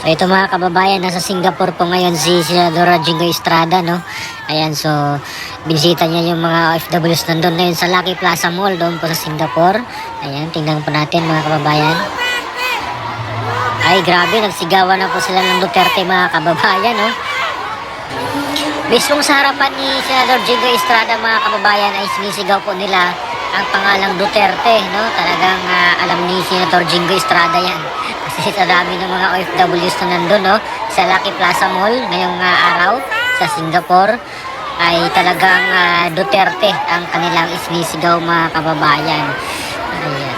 ito mga kababayan, nasa Singapore po ngayon si Senadora Jingo Estrada, no? Ayan, so binisita niya yung mga OFWs nandun ngayon sa Lucky Plaza Mall doon po sa Singapore. Ayan, tingnan po natin mga kababayan. Ay, grabe, nagsigawan na po sila ng Duterte mga kababayan, no? Mismong sa harapan ni Senador Jingo Estrada mga kababayan ay sinisigaw po nila ang pangalang Duterte, no? Talagang alam ni Senator Jingo Estrada yan. Kasi sa dami ng mga OFWs na nandun, no? Sa Lucky Plaza Mall ngayong araw sa Singapore ay talagang Duterte ang kanilang isinisigaw mga kababayan. Ayan.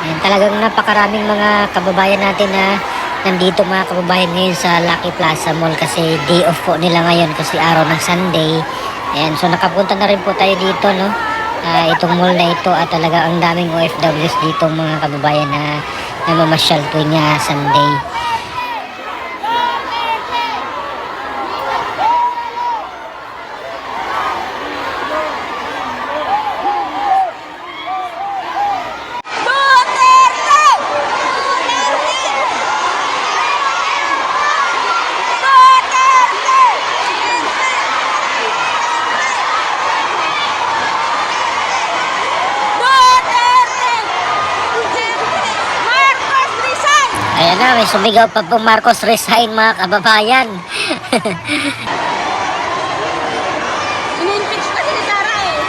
Ayan, talagang napakaraming mga kababayan natin na nandito mga kababayan ngayon sa Lucky Plaza Mall kasi day off po nila ngayon kasi araw ng Sunday. Ayan, so nakapunta na rin po tayo dito, no? Itong mall na ito at talaga ang daming OFWs dito mga kababayan na namamasyal tuwing Sunday. Ayan na, may sumigaw pa po Marcos resign mga kababayan. In-impeach pa si Sara eh.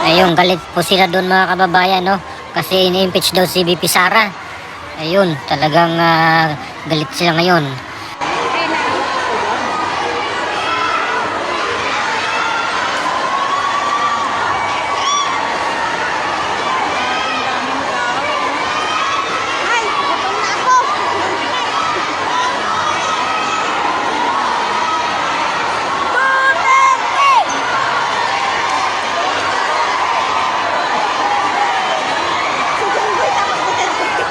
Ayun, galit po sila doon mga kababayan, no? Kasi in-impeach daw si VP Sara. Ayun, talagang galit sila ngayon. Ay, gutom na ako. Duterte! Si Junggoy tapos Duterte.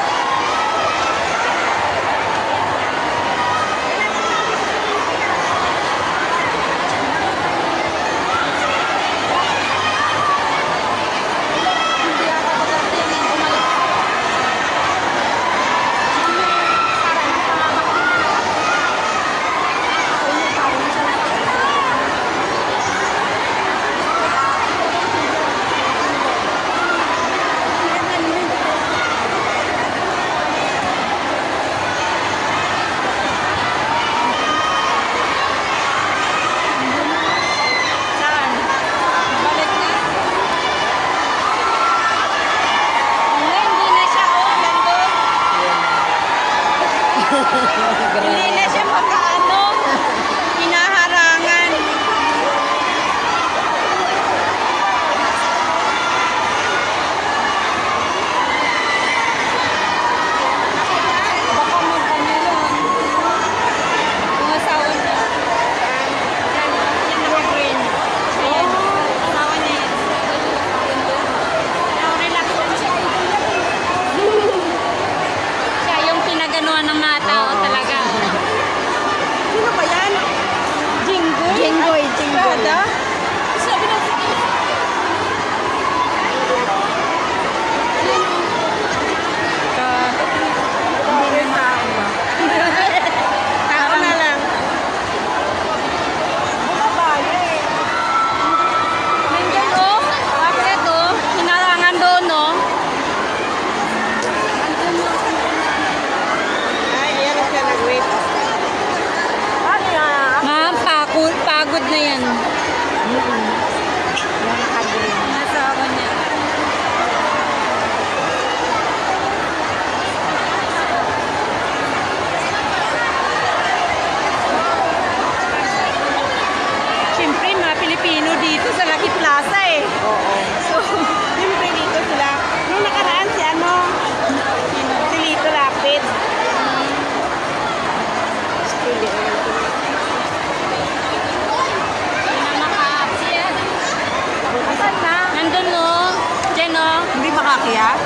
siya?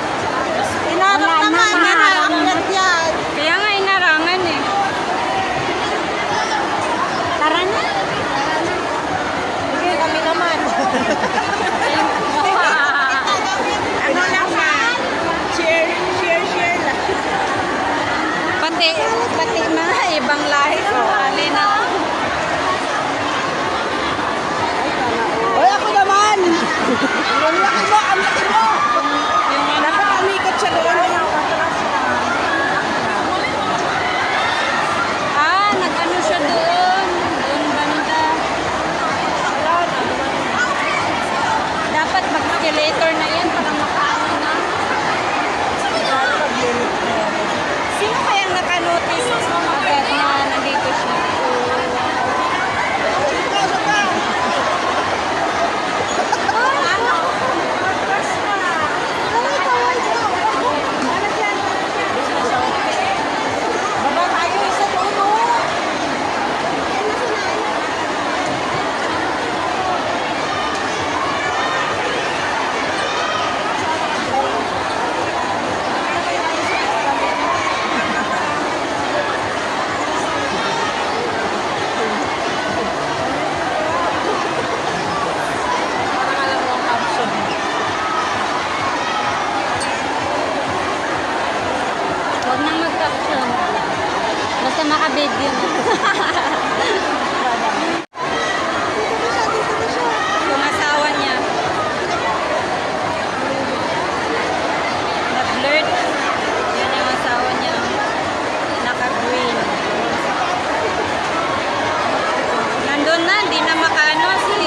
Inarap Wala naman. naman. Inarap yan. Kaya nga inarangan eh. Tara na. Sige, kami naman. Ano lang man? Share lang. Pati mga ibang lahi sumali na. Hoy, ako naman. Ang laki mo, ang laki mo. Yung ano, Dapat umikot siya doon. nag-ano siya doon. Doon banda. Dapat mag-escalator na yan para makaano na. Sino kayang nakanotice agad na nandito siya? Baba tayo, isa doon, oh. Huwag nang mag-caption. Basta maka-video na. Yung asawa niya. Nag-blurred. Yan yung asawa niya. Naka-green. Nandun na, di na makaano si...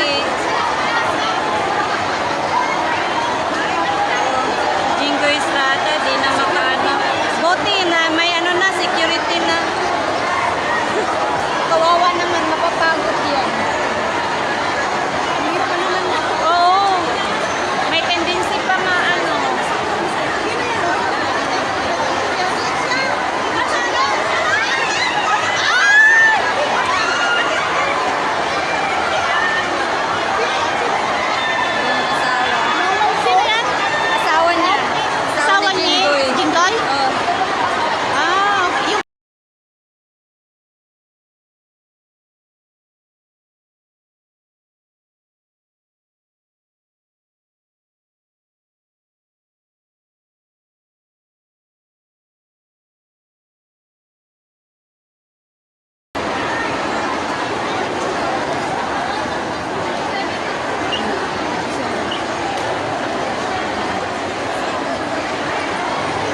Jingo Estrada, di na makaano. Buti na, may ano na, security na. Kawawa naman, mapapagod yan. Hirap naman na. Oo. May tendency pa maano. Sino yan? Asawa niya. Asawa ni ni Jinggoy. Jinggoy? Oo. Okay. Yung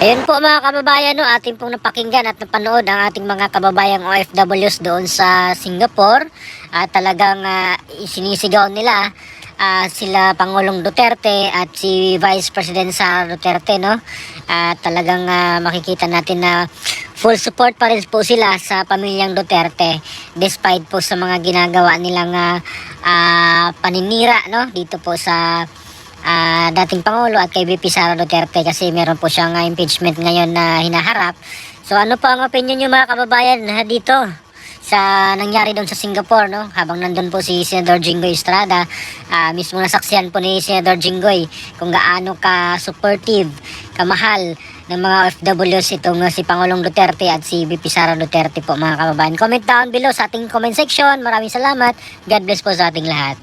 Ayun po mga kababayan, no, ating pong napakinggan at napanood ang ating mga kababayang OFWs doon sa Singapore. At talagang sinisigaw nila sila Pangulong Duterte at si Vice President Sara Duterte, no? At talagang makikita natin na full support pa rin po sila sa pamilyang Duterte despite po sa mga ginagawa nilang paninira, no, dito po sa dating Pangulo at kay VP Sara Duterte kasi meron po siyang impeachment ngayon na hinaharap. So ano po ang opinion nyo mga kababayan dito sa nangyari doon sa Singapore, no? Habang nandun po si Senador Jinggoy Estrada, mismo nasaksihan po ni Senador Jinggoy kung gaano ka supportive, kamahal ng mga OFWs itong si Pangulong Duterte at si VP Sara Duterte po mga kababayan. Comment down below sa ating comment section. Maraming salamat. God bless po sa ating lahat.